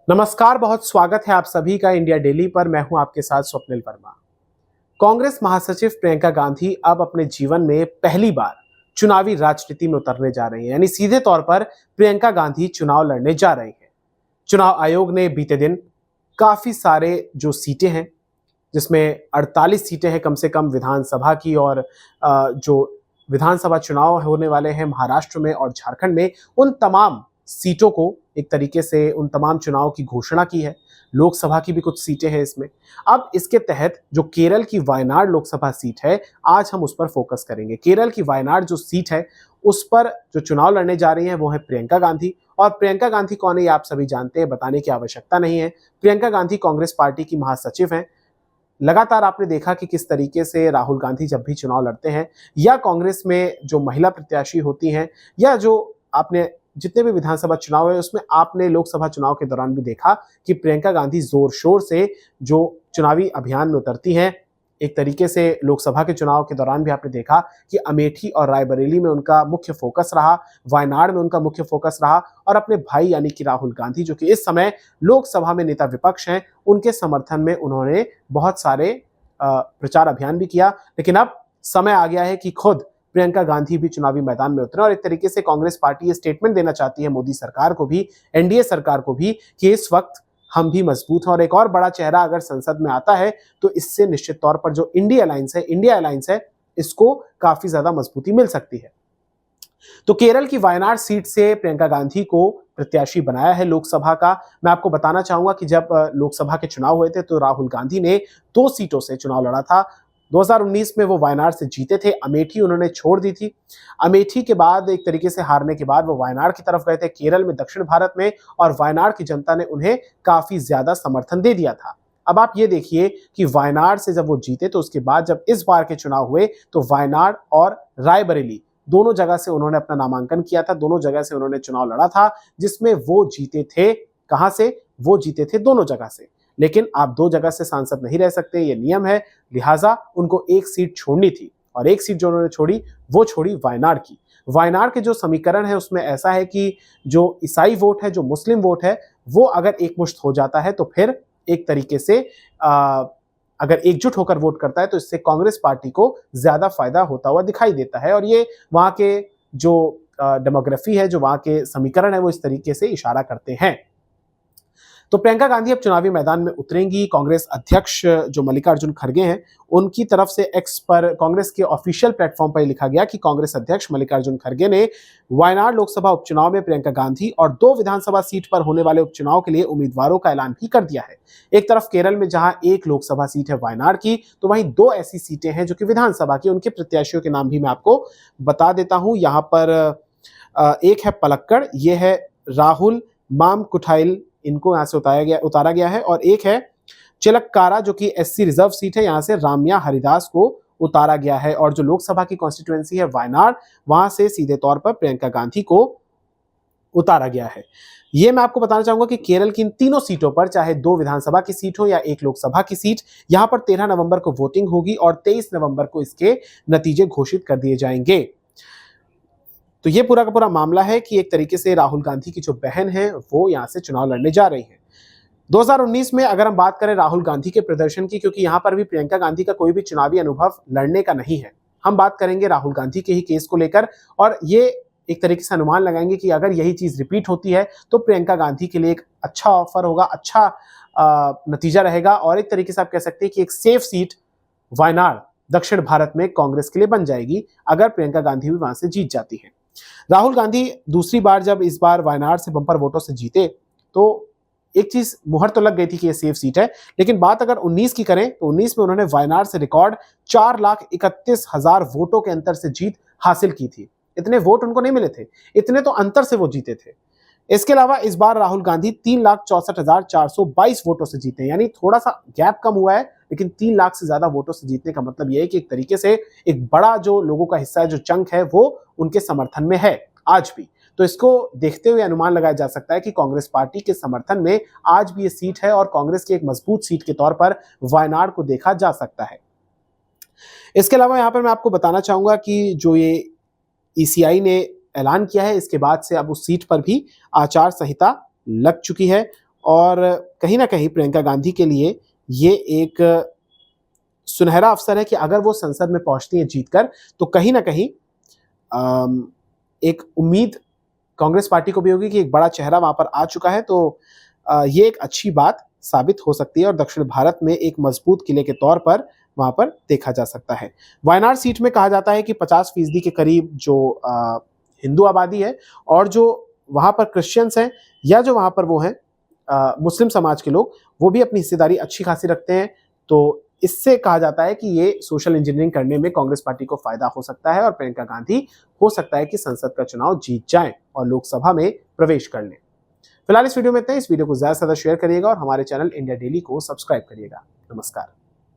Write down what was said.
नमस्कार, बहुत स्वागत है आप सभी का इंडिया डेली पर। मैं हूं आपके साथ स्वप्निल वर्मा। कांग्रेस महासचिव प्रियंका गांधी अब अपने जीवन में पहली बार चुनावी राजनीति में उतरने जा रही हैं, यानी सीधे तौर पर प्रियंका गांधी चुनाव लड़ने जा रही हैं। चुनाव आयोग ने बीते दिन काफी सारे जो सीटें हैं, जिसमें 48 सीटें हैं कम से कम विधानसभा की, और जो विधानसभा चुनाव होने वाले हैं महाराष्ट्र में और झारखंड में, उन तमाम सीटों को एक तरीके से उन तमाम चुनाव की घोषणा की है। लोकसभा की भी कुछ सीटें हैं इसमें। अब इसके तहत जो केरल की वायनाड लोकसभा सीट है, आज हम उस पर फोकस करेंगे। केरल की वायनाड जो सीट है, उस पर जो चुनाव लड़ने जा रही हैं वो है प्रियंका गांधी। और प्रियंका गांधी कौन है ये आप सभी जानते हैं, बताने की आवश्यकता नहीं है। प्रियंका गांधी कांग्रेस पार्टी की महासचिव हैं। लगातार आपने देखा कि किस तरीके से राहुल गांधी जब भी चुनाव लड़ते हैं, या कांग्रेस में जो महिला प्रत्याशी होती हैं, या जो आपने जितने भी विधानसभा चुनाव है उसमें आपने लोकसभा चुनाव के दौरान भी देखा कि प्रियंका गांधी जोर शोर से जो चुनावी अभियान में उतरती हैं। एक तरीके से लोकसभा के चुनाव के दौरान भी आपने देखा कि अमेठी और रायबरेली में उनका मुख्य फोकस रहा, वायनाड में उनका मुख्य फोकस रहा, और अपने भाई यानी कि राहुल गांधी, जो कि इस समय लोकसभा में नेता विपक्ष हैं, उनके समर्थन में उन्होंने बहुत सारे प्रचार अभियान भी किया। लेकिन अब समय आ गया है कि खुद प्रियंका गांधी भी चुनावी मैदान में उतरे, और एक तरीके से कांग्रेस पार्टी ये स्टेटमेंट देना चाहती है मोदी सरकार को भी, एनडीए सरकार को भी, कि इस वक्त हम भी मजबूत हैं, और एक और बड़ा चेहरा अगर संसद में आता है तो इससे निश्चित तौर पर जो इंडिया अलायंस है, इसको काफी ज्यादा मजबूती मिल सकती है। तो केरल की वायनाड सीट से प्रियंका गांधी को प्रत्याशी बनाया है लोकसभा का। मैं आपको बताना चाहूंगा कि जब लोकसभा के चुनाव हुए थे तो राहुल गांधी ने 2 सीटों से चुनाव लड़ा था। 2019 में वो वायनाड से जीते थे, अमेठी उन्होंने छोड़ दी थी। अमेठी के बाद एक तरीके से हारने के बाद वो वायनाड की तरफ गए थे, केरल में, दक्षिण भारत में, और वायनाड की जनता ने उन्हें काफी ज्यादा समर्थन दे दिया था। अब आप ये देखिए कि वायनाड से जब वो जीते तो उसके बाद जब इस बार के चुनाव हुए तो वायनाड और रायबरेली दोनों जगह से उन्होंने अपना नामांकन किया था, दोनों जगह से उन्होंने चुनाव लड़ा था, जिसमें वो जीते थे। कहां से? वो जीते थे दोनों जगह से। लेकिन आप 2 जगह से सांसद नहीं रह सकते, ये नियम है, लिहाजा उनको 1 सीट छोड़नी थी, और 1 सीट जो उन्होंने छोड़ी वो छोड़ी वायनाड की। वायनाड के जो समीकरण है उसमें ऐसा है कि जो ईसाई वोट है, जो मुस्लिम वोट है, वो अगर एकमुश्त हो जाता है तो फिर एक तरीके से अगर एकजुट होकर वोट करता है तो इससे कांग्रेस पार्टी को ज्यादा फायदा होता हुआ दिखाई देता है, और ये वहां के जो डेमोग्राफी है, जो वहां के समीकरण है, वो इस तरीके से इशारा करते हैं। तो प्रियंका गांधी अब चुनावी मैदान में उतरेंगी। कांग्रेस अध्यक्ष जो मल्लिकार्जुन खड़गे हैं, उनकी तरफ से एक्स पर कांग्रेस के ऑफिशियल प्लेटफॉर्म पर लिखा गया कि कांग्रेस अध्यक्ष मल्लिकार्जुन खड़गे ने वायनाड लोकसभा उपचुनाव में प्रियंका गांधी और 2 विधानसभा सीट पर होने वाले उपचुनाव के लिए उम्मीदवारों का ऐलान भी कर दिया है। एक तरफ केरल में जहां 1 लोकसभा सीट है वायनाड की, तो वहीं 2 ऐसी सीटें हैं जो कि विधानसभा की, उनके प्रत्याशियों के नाम भी मैं आपको बता देता हूं। यहां पर एक है पलक्कड़, ये है राहुल मामकुठाइल, इनको यहां से उतारा गया है, और एक है चिलक्कारा जो कि एससी रिजर्व सीट है, यहां से राम्या हरिदास को उतारा गया है। और जो लोकसभा की कॉन्स्टिट्यूएंसी है वायनाड, वहां से सीधे तौर पर प्रियंका गांधी को उतारा गया है। ये मैं आपको बताना चाहूंगा कि केरल की इन तीनों सीटों पर, चाहे 2 विधानसभा की सीट हो या 1 लोकसभा की सीट, यहां पर 13 नवंबर को वोटिंग होगी और 23 नवंबर को इसके नतीजे घोषित कर दिए जाएंगे। तो ये पूरा का पूरा मामला है कि एक तरीके से राहुल गांधी की जो बहन है वो यहां से चुनाव लड़ने जा रही है। 2019 में अगर हम बात करें राहुल गांधी के प्रदर्शन की, क्योंकि यहां पर भी प्रियंका गांधी का कोई भी चुनावी अनुभव लड़ने का नहीं है, हम बात करेंगे राहुल गांधी के ही केस को लेकर, और ये एक तरीके से अनुमान लगाएंगे कि अगर यही चीज रिपीट होती है तो प्रियंका गांधी के लिए एक अच्छा ऑफर होगा, अच्छा नतीजा रहेगा, और एक तरीके से आप कह सकते हैं कि एक सेफ सीट वायनाड दक्षिण भारत में कांग्रेस के लिए बन जाएगी अगर प्रियंका गांधी भी वहां से जीत जाती है। राहुल गांधी दूसरी बार जब इस बार वायनाड से बंपर वोटों से जीते तो एक चीज मुहर तो लग गई थी कि ये सेफ सीट है, लेकिन बात अगर 19 की करें तो 19 में उन्होंने वायनाड से रिकॉर्ड 4,31,000 वोटों के अंतर से जीत हासिल की थी। इतने वोट उनको नहीं मिले थे, इतने तो अंतर से वो जीते थे। इसके अलावा इस बार राहुल गांधी 3,64,422 वोटों से जीते, यानी थोड़ा सा गैप कम हुआ है, लेकिन 3 लाख से ज्यादा वोटों से जीतने का मतलब यह है कि एक तरीके से एक बड़ा जो लोगों का हिस्सा है, जो चंक है, वो उनके समर्थन में है आज भी। तो इसको देखते हुए अनुमान लगाया जा सकता है कि कांग्रेस पार्टी के समर्थन में आज भी ये सीट है, और कांग्रेस की एक मजबूत सीट के तौर पर वायनाड को देखा जा सकता है। इसके अलावा यहां पर मैं आपको बताना चाहूंगा कि जो ये ईसीआई ने ऐलान किया है, इसके बाद से अब उस सीट पर भी आचार संहिता लग चुकी है, और कहीं ना कहीं प्रियंका गांधी के लिए ये एक सुनहरा अवसर है कि अगर वो संसद में पहुंचती हैं जीतकर, तो कहीं ना कहीं एक उम्मीद कांग्रेस पार्टी को भी होगी कि एक बड़ा चेहरा वहां पर आ चुका है, तो ये एक अच्छी बात साबित हो सकती है और दक्षिण भारत में एक मजबूत किले के तौर पर वहां पर देखा जा सकता है। वायनाड सीट में कहा जाता है कि 50% के करीब जो हिंदू आबादी है और जो वहां पर क्रिश्चियंस हैं या जो वहां पर वो हैं मुस्लिम समाज के लोग, वो भी अपनी हिस्सेदारी अच्छी खासी रखते हैं। तो इससे कहा जाता है कि ये सोशल इंजीनियरिंग करने में कांग्रेस पार्टी को फायदा हो सकता है और प्रियंका गांधी हो सकता है कि संसद का चुनाव जीत जाएं और लोकसभा में प्रवेश कर लें। फिलहाल इस वीडियो में इतना ही। इस वीडियो को ज्यादा से ज्यादा शेयर करिएगा और हमारे चैनल इंडिया डेली को सब्सक्राइब करिएगा। नमस्कार।